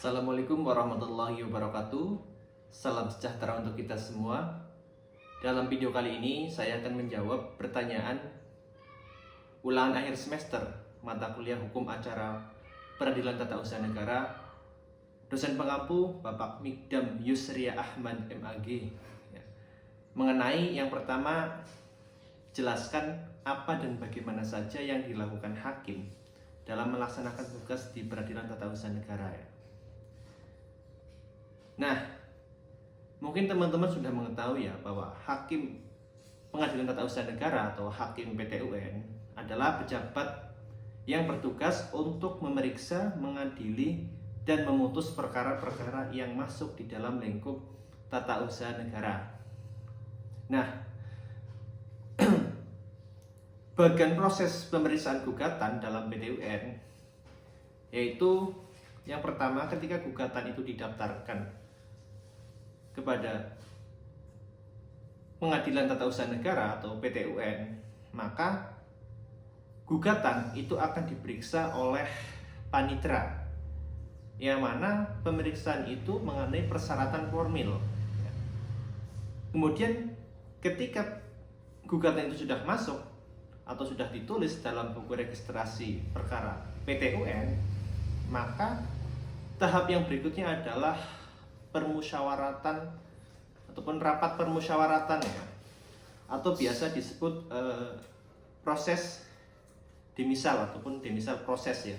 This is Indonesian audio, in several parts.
Assalamualaikum warahmatullahi wabarakatuh. Salam sejahtera untuk kita semua. Dalam video kali ini saya akan menjawab pertanyaan ulangan akhir semester mata kuliah Hukum Acara Peradilan Tata Usaha Negara, dosen pengampu Bapak Mikdam Yusria Ahmad MAG. Mengenai yang pertama, jelaskan apa dan bagaimana saja yang dilakukan hakim dalam melaksanakan tugas di Peradilan Tata Usaha Negara. Nah, mungkin teman-teman sudah mengetahui ya bahwa hakim Pengadilan Tata Usaha Negara atau hakim PT UN adalah pejabat yang bertugas untuk memeriksa, mengadili, dan memutus perkara-perkara yang masuk di dalam lingkup tata usaha negara. Nah, bagian proses pemeriksaan gugatan dalam PT UN yaitu yang pertama, ketika gugatan itu didaftarkan kepada Pengadilan Tata Usaha Negara atau PT UN, maka gugatan itu akan diperiksa oleh panitera, yang mana pemeriksaan itu mengenai persyaratan formil. Kemudian ketika gugatan itu sudah masuk atau sudah ditulis dalam buku registrasi perkara PT UN, maka tahap yang berikutnya adalah permusyawaratan ataupun rapat permusyawaratan ya, atau biasa disebut proses demisal ataupun demisal proses ya,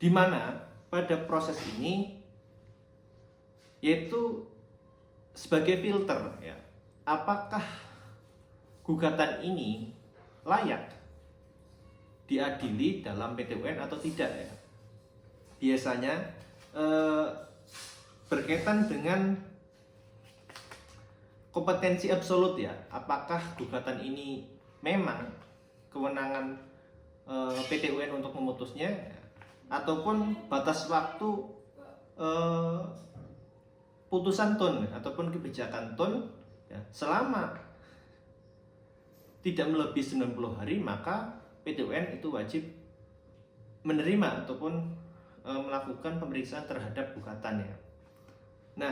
di mana pada proses ini yaitu sebagai filter ya, apakah gugatan ini layak diadili dalam PT UN atau tidak ya. Biasanya berkaitan dengan kompetensi absolut ya, apakah gugatan ini memang kewenangan PT UN untuk memutusnya, ataupun batas waktu putusan TUN ataupun kebijakan TUN ya, selama tidak melebihi 90 hari, maka PT UN itu wajib menerima ataupun melakukan pemeriksaan terhadap gugatannya. Nah,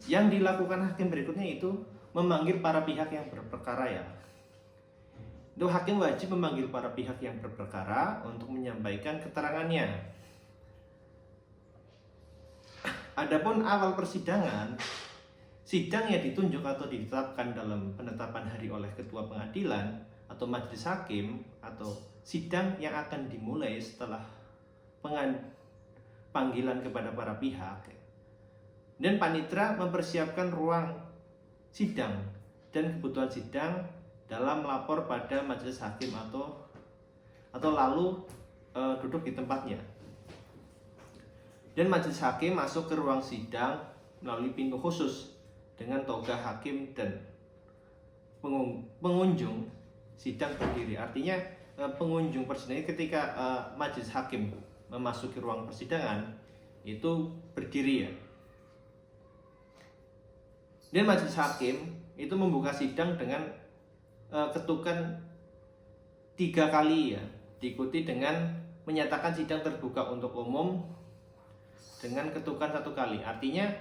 yang dilakukan hakim berikutnya itu memanggil para pihak yang berperkara ya. Itu hakim wajib memanggil para pihak yang berperkara untuk menyampaikan keterangannya. Adapun awal persidangan, sidang yang ditunjuk atau ditetapkan dalam penetapan hari oleh ketua pengadilan atau majelis hakim, atau sidang yang akan dimulai setelah panggilan kepada para pihak. Dan panitera mempersiapkan ruang sidang dan kebutuhan sidang dalam melapor pada majelis hakim atau lalu duduk di tempatnya. Dan majelis hakim masuk ke ruang sidang melalui pintu khusus dengan toga hakim, dan pengunjung sidang berdiri. Artinya pengunjung persidangan ketika majelis hakim memasuki ruang persidangan itu berdiri ya. Dan majelis hakim itu membuka sidang dengan ketukan 3 kali ya, diikuti dengan menyatakan sidang terbuka untuk umum dengan ketukan 1 kali. Artinya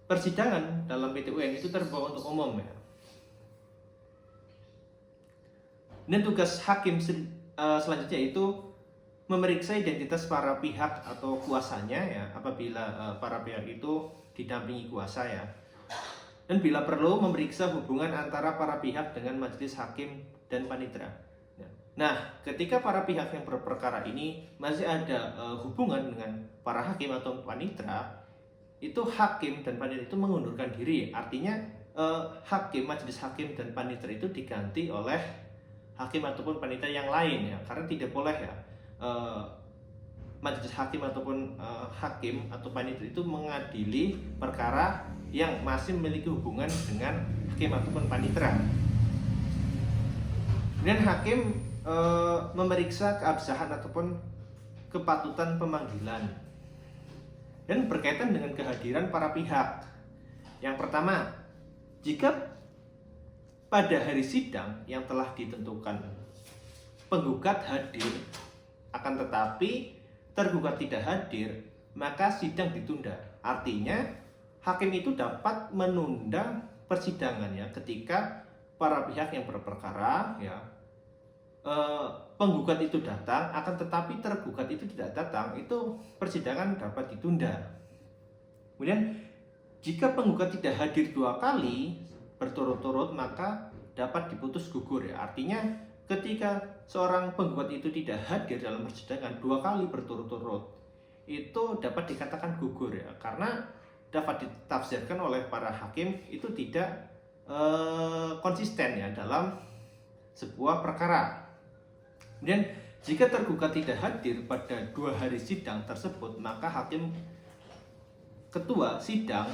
persidangan dalam PT UN itu terbuka untuk umum ya. Dan tugas hakim selanjutnya itu memeriksa identitas para pihak atau kuasanya ya, apabila para pihak itu didampingi kuasa ya. Dan bila perlu memeriksa hubungan antara para pihak dengan majelis hakim dan panitera. Nah, ketika para pihak yang berperkara ini masih ada hubungan dengan para hakim atau panitera, itu hakim dan panitera itu mengundurkan diri. Artinya hakim, majelis hakim dan panitera itu diganti oleh hakim ataupun panitera yang lain ya, karena tidak boleh ya majelis hakim ataupun hakim atau panitera itu mengadili perkara yang masih memiliki hubungan dengan hakim ataupun panitera. Dan hakim memeriksa keabsahan ataupun kepatutan pemanggilan dan berkaitan dengan kehadiran para pihak. Yang pertama, jika pada hari sidang yang telah ditentukan penggugat hadir, akan tetapi tergugat tidak hadir, maka sidang ditunda. Artinya hakim itu dapat menunda persidangan ya ketika para pihak yang berperkara ya penggugat itu datang, akan tetapi tergugat itu tidak datang, itu persidangan dapat ditunda. Kemudian jika penggugat tidak hadir 2 kali berturut-turut maka dapat diputus gugur ya. Artinya ketika seorang penggugat itu tidak hadir dalam persidangan 2 kali berturut-turut, itu dapat dikatakan gugur ya, karena dapat ditafsirkan oleh para hakim itu tidak konsisten ya dalam sebuah perkara. Kemudian jika tergugat tidak hadir pada 2 hari sidang tersebut, maka hakim ketua sidang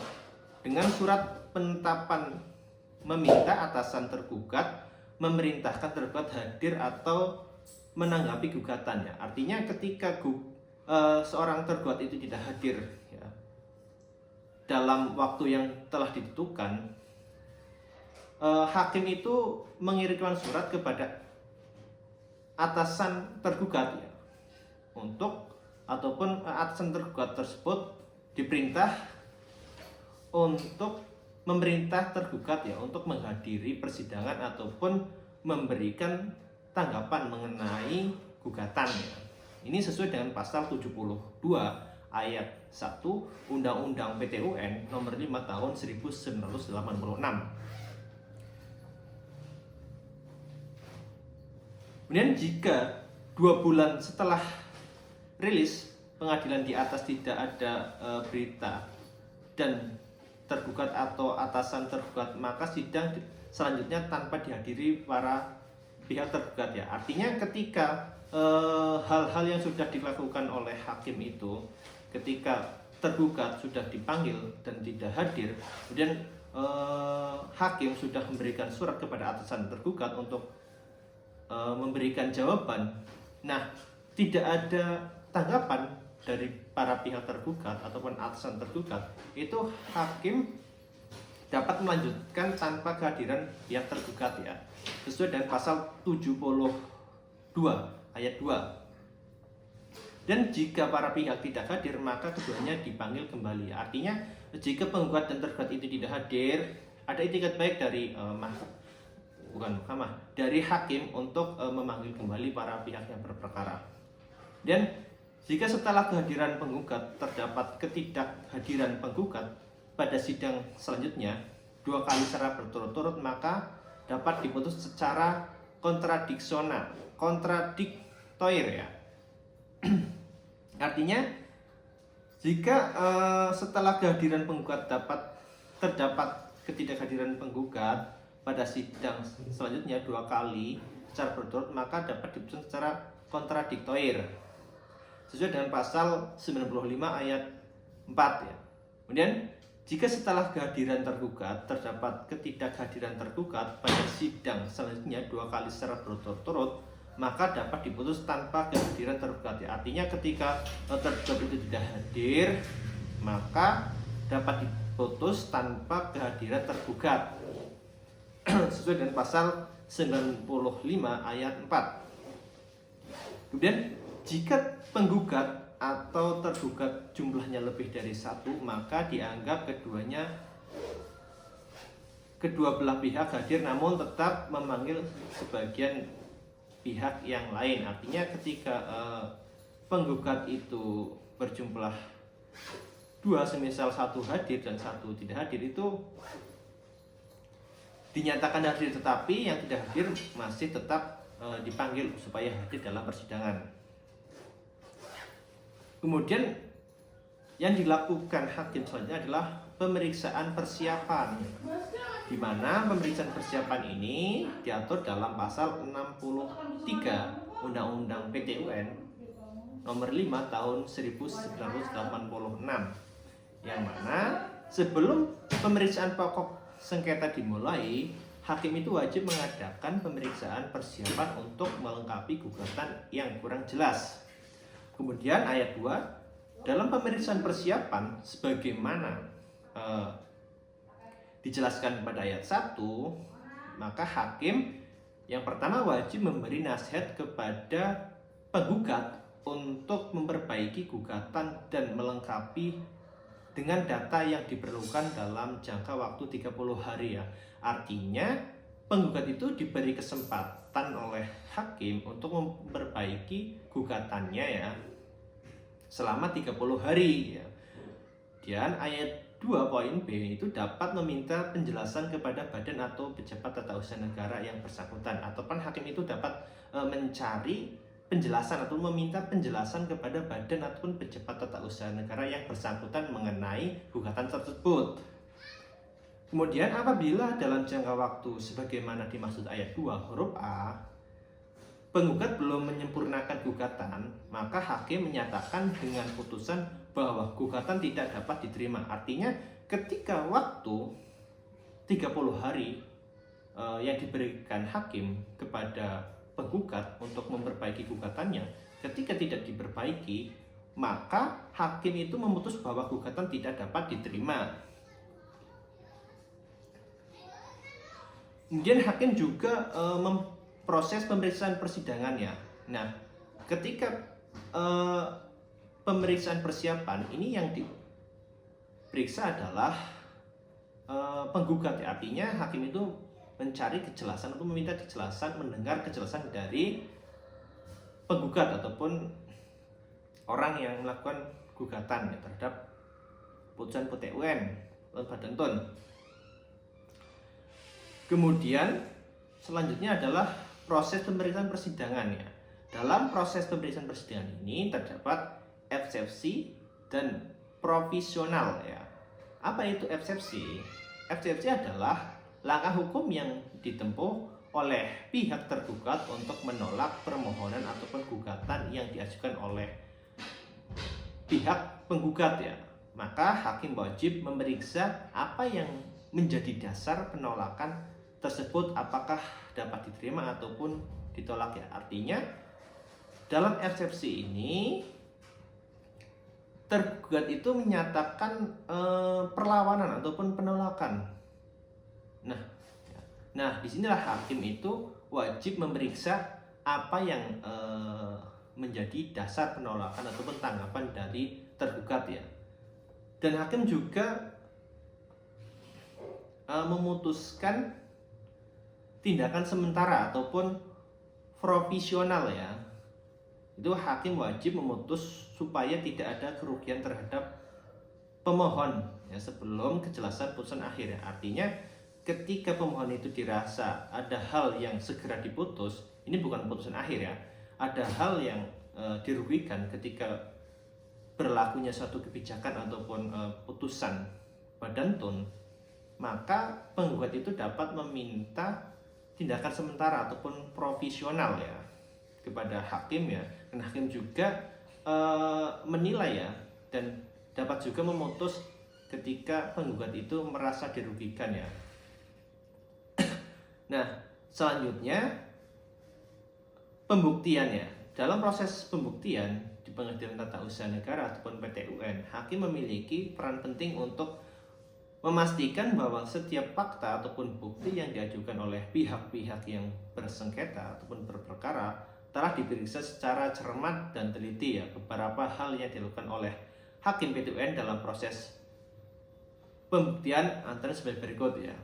dengan surat penetapan meminta atasan tergugat memerintahkan tergugat hadir atau menanggapi gugatannya. Artinya ketika seorang tergugat itu tidak hadir ya, dalam waktu yang telah ditentukan, hakim itu mengirimkan surat kepada atasan tergugat ya, ataupun atasan tergugat tersebut diperintah untuk memerintah tergugat ya untuk menghadiri persidangan ataupun memberikan tanggapan mengenai gugatannya. Ini sesuai dengan pasal 72 ayat 1 Undang-Undang PT-UN nomor 5 tahun 1986. Kemudian jika 2 bulan setelah rilis pengadilan di atas tidak ada berita dan tergugat atau atasan tergugat, maka sidang selanjutnya tanpa dihadiri para pihak tergugat ya. Artinya ketika hal-hal yang sudah dilakukan oleh hakim itu, ketika tergugat sudah dipanggil dan tidak hadir, kemudian hakim sudah memberikan surat kepada atasan tergugat untuk memberikan jawaban. Nah, tidak ada tanggapan dari para pihak tergugat ataupun atasan tergugat, itu hakim dapat melanjutkan tanpa kehadiran pihak tergugat ya, sesuai dengan pasal 72 ayat 2. Dan jika para pihak tidak hadir, maka keduanya dipanggil kembali. Artinya jika penggugat dan tergugat itu tidak hadir, ada itikat baik dari dari hakim untuk memanggil kembali para pihak yang berperkara. Dan jika setelah kehadiran penggugat terdapat ketidakhadiran penggugat pada sidang selanjutnya 2 kali secara berturut-turut, maka dapat diputus secara kontradiktoir ya. Artinya jika setelah kehadiran penggugat terdapat ketidakhadiran penggugat pada sidang selanjutnya 2 kali secara berturut, maka dapat diputus secara kontradiktoir sesuai dengan pasal 95 ayat 4 ya. Kemudian jika setelah kehadiran tergugat terdapat ketidakhadiran tergugat pada sidang selanjutnya 2 kali secara berturut-turut, maka dapat diputus tanpa kehadiran tergugat ya. Artinya ketika tergugat itu tidak hadir, maka dapat diputus tanpa kehadiran tergugat sesuai dengan pasal 95 ayat 4. Kemudian jika penggugat atau tergugat jumlahnya lebih dari 1, maka dianggap kedua belah pihak hadir namun tetap memanggil sebagian pihak yang lain. Artinya ketika penggugat itu berjumlah 2, semisal 1 hadir dan 1 tidak hadir, itu dinyatakan hadir, tetapi yang tidak hadir masih tetap dipanggil supaya hadir dalam persidangan. Kemudian yang dilakukan hakim selanjutnya adalah pemeriksaan persiapan, di mana pemeriksaan persiapan ini diatur dalam pasal 63 Undang-Undang PT-UN nomor 5 tahun 1986, yang mana sebelum pemeriksaan pokok sengketa dimulai, hakim itu wajib mengadakan pemeriksaan persiapan untuk melengkapi gugatan yang kurang jelas. Kemudian ayat 2, dalam pemeriksaan persiapan sebagaimana dijelaskan pada ayat 1, maka hakim yang pertama wajib memberi nasihat kepada penggugat untuk memperbaiki gugatan dan melengkapi dengan data yang diperlukan dalam jangka waktu 30 hari ya. Artinya penggugat itu diberi kesempatan oleh hakim untuk memperbaiki gugatannya ya selama 30 hari ya. Dan ayat 2 poin B itu dapat meminta penjelasan kepada badan atau pejabat tata usaha negara yang bersangkutan, ataupun hakim itu dapat mencari penjelasan atau meminta penjelasan kepada badan ataupun pejabat tata usaha negara yang bersangkutan mengenai gugatan tersebut. Kemudian apabila dalam jangka waktu sebagaimana dimaksud ayat 2 huruf A, penggugat belum menyempurnakan gugatan, maka hakim menyatakan dengan putusan bahwa gugatan tidak dapat diterima. Artinya ketika waktu 30 hari yang diberikan hakim kepada penggugat untuk memperbaiki gugatannya, ketika tidak diperbaiki, maka hakim itu memutus bahwa gugatan tidak dapat diterima. Kemudian hakim juga memproses pemeriksaan persidangannya. Nah, ketika pemeriksaan persiapan ini yang diperiksa adalah penggugat ya. Artinya hakim itu mencari kejelasan atau meminta kejelasan, mendengar kejelasan dari penggugat ataupun orang yang melakukan gugatan ya, terhadap putusan PT UN Badan TUN. Kemudian selanjutnya adalah proses pemeriksaan persidangan ya. Dalam proses pemeriksaan persidangan ini terdapat eksepsi dan provisional ya. Apa itu eksepsi? Eksepsi adalah langkah hukum yang ditempuh oleh pihak tergugat untuk menolak permohonan ataupun gugatan yang diajukan oleh pihak penggugat ya. Maka hakim wajib memeriksa apa yang menjadi dasar penolakan tersebut, apakah dapat diterima ataupun ditolak ya. Artinya dalam eksepsi ini tergugat itu menyatakan perlawanan ataupun penolakan. Nah, disinilah hakim itu wajib memeriksa apa yang menjadi dasar penolakan ataupun tanggapan dari tergugat ya. Dan hakim juga memutuskan tindakan sementara ataupun provisional ya. Itu hakim wajib memutus supaya tidak ada kerugian terhadap pemohon ya sebelum kejelasan putusan akhir ya. Artinya ketika pemohon itu dirasa ada hal yang segera diputus, ini bukan putusan akhir ya, ada hal yang dirugikan ketika berlakunya suatu kebijakan ataupun putusan Badan TUN, maka penggugat itu dapat meminta tindakan sementara ataupun provisional ya kepada hakim ya. Dan hakim juga menilai ya, dan dapat juga memutus ketika penggugat itu merasa dirugikan ya. Nah, selanjutnya pembuktian ya. Dalam proses pembuktian di Pengadilan Tata Usaha Negara ataupun PT UN, hakim memiliki peran penting untuk memastikan bahwa setiap fakta ataupun bukti yang diajukan oleh pihak-pihak yang bersengketa ataupun berperkara telah diperiksa secara cermat dan teliti ya. Beberapa hal yang dilakukan oleh hakim PT UN dalam proses pembuktian antara sebagai berikut ya.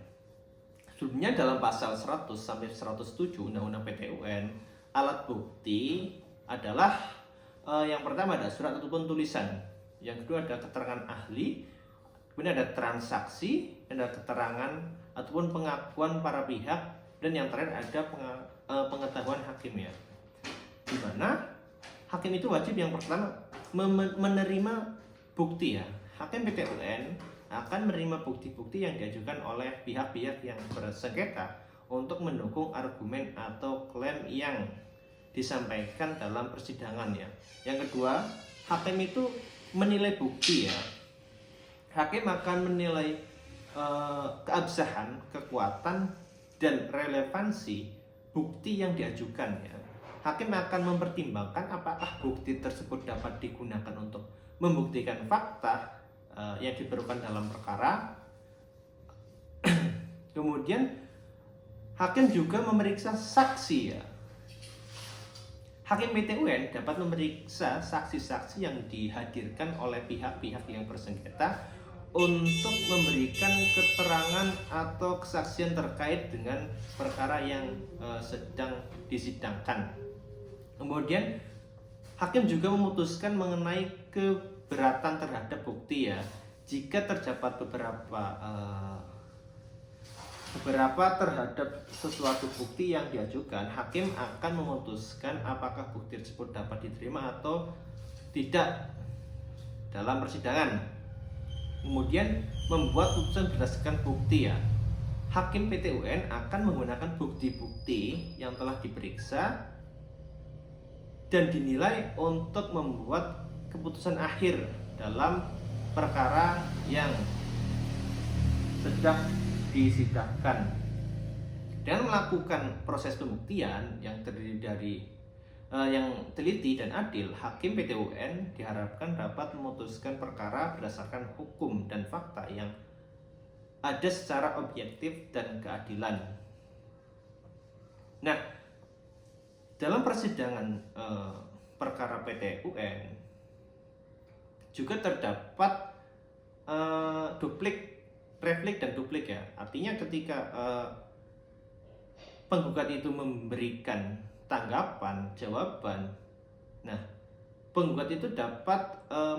Sebelumnya dalam pasal 100 sampai 107 Undang-Undang PT UN, alat bukti adalah yang pertama ada surat ataupun tulisan, yang kedua ada keterangan ahli, kemudian ada transaksi, dan ada keterangan ataupun pengakuan para pihak, dan yang terakhir ada pengetahuan hakim ya. Di mana hakim itu wajib yang pertama menerima bukti ya. Hakim PT UN akan menerima bukti-bukti yang diajukan oleh pihak-pihak yang bersengketa untuk mendukung argumen atau klaim yang disampaikan dalam persidangan ya. Yang kedua, hakim itu menilai bukti ya. Hakim akan menilai keabsahan, kekuatan, dan relevansi bukti yang diajukan ya. Hakim akan mempertimbangkan apakah bukti tersebut dapat digunakan untuk membuktikan fakta yang diperlukan dalam perkara. Kemudian hakim juga memeriksa saksi ya. Hakim PT UN dapat memeriksa saksi-saksi yang dihadirkan oleh pihak-pihak yang bersengketa untuk memberikan keterangan atau kesaksian terkait dengan perkara yang sedang disidangkan. Kemudian hakim juga memutuskan mengenai keberatan terhadap bukti ya. Jika terdapat beberapa terhadap sesuatu bukti yang diajukan, hakim akan memutuskan apakah bukti tersebut dapat diterima atau tidak dalam persidangan. Kemudian membuat putusan berdasarkan bukti ya. Hakim PT UN akan menggunakan bukti-bukti yang telah diperiksa dan dinilai untuk membuat keputusan akhir dalam perkara yang sedang disidangkan. Dengan melakukan proses pembuktian yang terdiri dari yang teliti dan adil, hakim PT UN diharapkan dapat memutuskan perkara berdasarkan hukum dan fakta yang ada secara objektif dan keadilan. Nah, dalam persidangan perkara PT UN juga terdapat replik dan duplik ya. Artinya ketika penggugat itu memberikan tanggapan, jawaban, nah penggugat itu dapat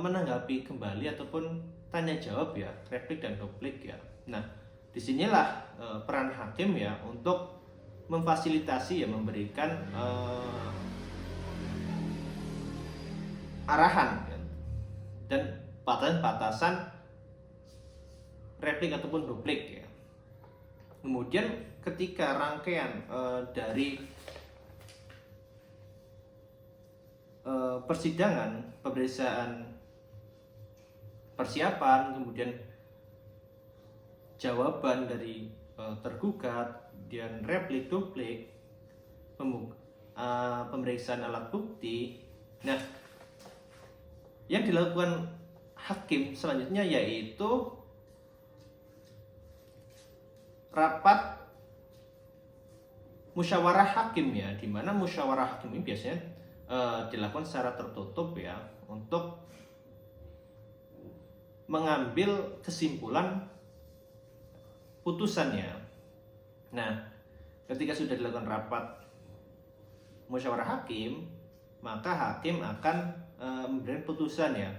menanggapi kembali ataupun tanya jawab ya, replik dan duplik ya. Nah, disinilah peran hakim ya untuk memfasilitasi ya, memberikan arahan ya, dan batasan-batasan replik ataupun duplik ya. Kemudian ketika rangkaian dari persidangan, pemeriksaan persiapan, kemudian jawaban dari tergugat, dan replik duplik, pemeriksaan alat bukti. Nah, yang dilakukan hakim selanjutnya yaitu rapat musyawarah hakim ya, di mana musyawarah hakim ini biasanya dilakukan secara tertutup ya, untuk mengambil kesimpulan putusannya. Nah, ketika sudah dilakukan rapat musyawarah hakim, maka hakim akan memberikan putusan ya.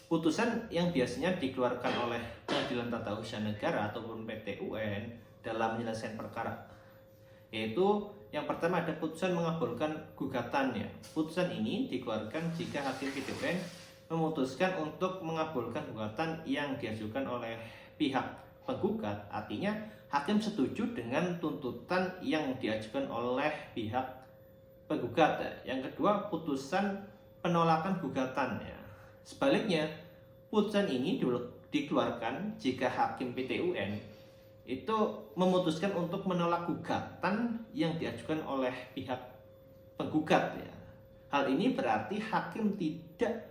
Putusan yang biasanya dikeluarkan oleh Pengadilan Tata Usaha Negara ataupun PT UN dalam menyelesaikan perkara, yaitu yang pertama ada putusan mengabulkan gugatannya. Putusan ini dikeluarkan jika hakim PT UN memutuskan untuk mengabulkan gugatan yang diajukan oleh pihak penggugat. Artinya hakim setuju dengan tuntutan yang diajukan oleh pihak penggugat. Yang kedua, putusan penolakan gugatan ya. Sebaliknya, putusan ini dikeluarkan jika hakim PT UN itu memutuskan untuk menolak gugatan yang diajukan oleh pihak penggugat ya. Hal ini berarti hakim tidak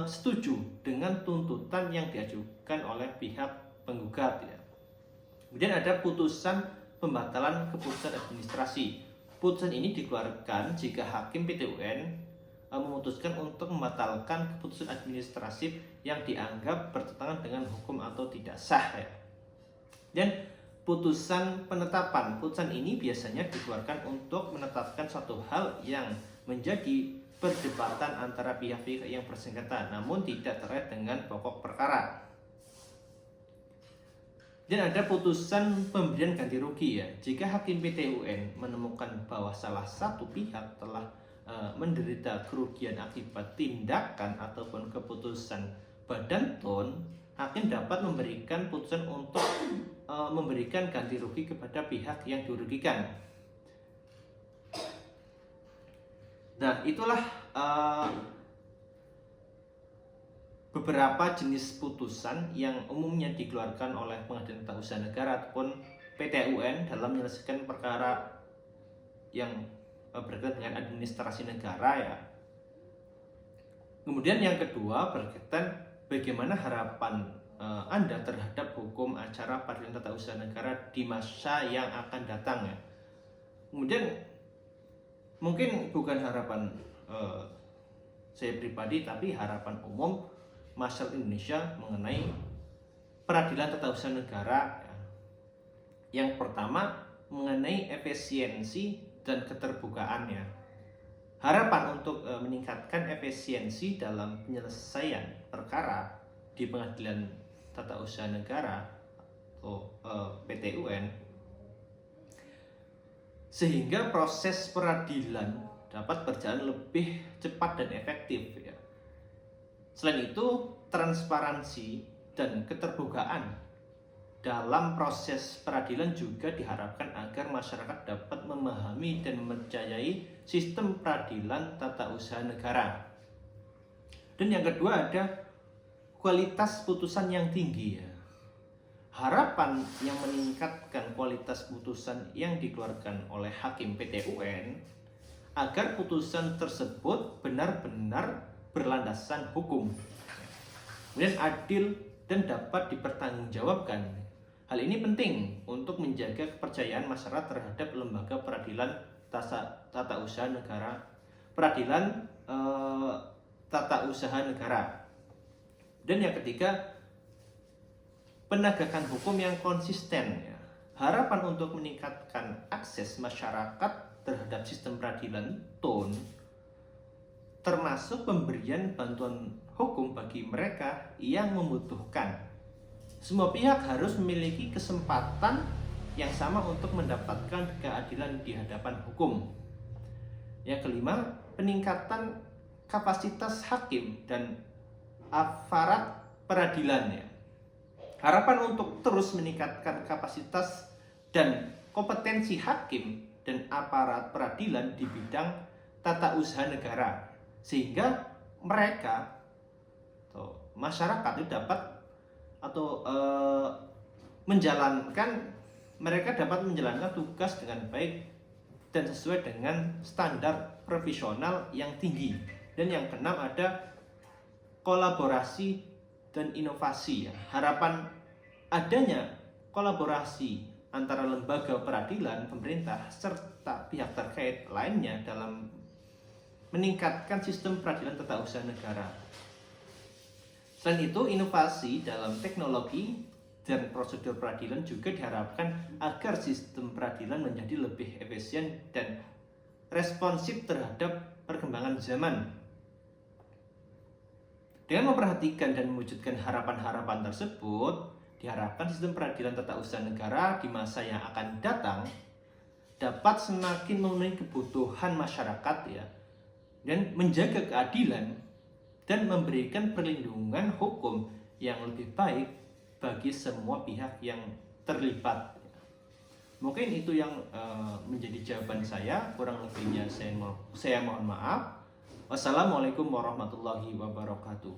setuju dengan tuntutan yang diajukan oleh pihak penggugat ya. Kemudian ada putusan pembatalan keputusan administrasi. Putusan ini dikeluarkan jika hakim PT UN memutuskan untuk membatalkan keputusan administratif yang dianggap bertentangan dengan hukum atau tidak sah ya. Dan putusan penetapan, putusan ini biasanya dikeluarkan untuk menetapkan suatu hal yang menjadi perdebatan antara pihak-pihak yang bersengketa, namun tidak terkait dengan pokok perkara. Dan ada putusan pemberian ganti rugi ya. Jika hakim PT UN menemukan bahwa salah satu pihak telah menderita kerugian akibat tindakan ataupun keputusan Badan PON, hakim dapat memberikan putusan untuk memberikan ganti rugi kepada pihak yang dirugikan. Nah, itulah beberapa jenis putusan yang umumnya dikeluarkan oleh Pengadilan Tata Usaha Negara ataupun PT UN dalam menyelesaikan perkara yang berkaitan dengan administrasi negara ya. Kemudian yang kedua berkaitan bagaimana harapan Anda terhadap hukum acara Pengadilan Tata Usaha Negara di masa yang akan datang ya. Kemudian mungkin bukan harapan saya pribadi, tapi harapan umum masyarakat Indonesia mengenai peradilan tata usaha negara. Yang pertama mengenai efisiensi dan keterbukaannya. Harapan untuk meningkatkan efisiensi dalam penyelesaian perkara di pengadilan tata usaha negara atau PT UN, sehingga proses peradilan dapat berjalan lebih cepat dan efektif ya. Selain itu, transparansi dan keterbukaan dalam proses peradilan juga diharapkan agar masyarakat dapat memahami dan mempercayai sistem peradilan tata usaha negara. Dan yang kedua ada kualitas putusan yang tinggi ya. Harapan yang meningkatkan kualitas putusan yang dikeluarkan oleh hakim PT UN agar putusan tersebut benar-benar berlandasan hukum, kemudian adil dan dapat dipertanggungjawabkan. Hal ini penting untuk menjaga kepercayaan masyarakat terhadap lembaga peradilan tata usaha negara, tata usaha negara. Dan yang ketiga, penegakan hukum yang konsisten ya. Harapan untuk meningkatkan akses masyarakat terhadap sistem peradilan TON, termasuk pemberian bantuan hukum bagi mereka yang membutuhkan. Semua pihak harus memiliki kesempatan yang sama untuk mendapatkan keadilan di hadapan hukum. Yang kelima, peningkatan kapasitas hakim dan aparat peradilannya. Harapan untuk terus meningkatkan kapasitas dan kompetensi hakim dan aparat peradilan di bidang tata usaha negara, sehingga mereka atau masyarakat itu dapat atau mereka dapat menjalankan tugas dengan baik dan sesuai dengan standar profesional yang tinggi. Dan yang keenam ada kolaborasi dan inovasi ya. Harapan adanya kolaborasi antara lembaga peradilan, pemerintah, serta pihak terkait lainnya dalam meningkatkan sistem peradilan tata usaha negara. Selain itu, inovasi dalam teknologi dan prosedur peradilan juga diharapkan agar sistem peradilan menjadi lebih efisien dan responsif terhadap perkembangan zaman. Dengan memperhatikan dan mewujudkan harapan-harapan tersebut, diharapkan sistem peradilan tata usaha negara di masa yang akan datang dapat semakin memenuhi kebutuhan masyarakat ya, dan menjaga keadilan dan memberikan perlindungan hukum yang lebih baik bagi semua pihak yang terlibat. Mungkin itu yang menjadi jawaban saya. Kurang lebihnya saya mohon maaf. Wassalamualaikum warahmatullahi wabarakatuh.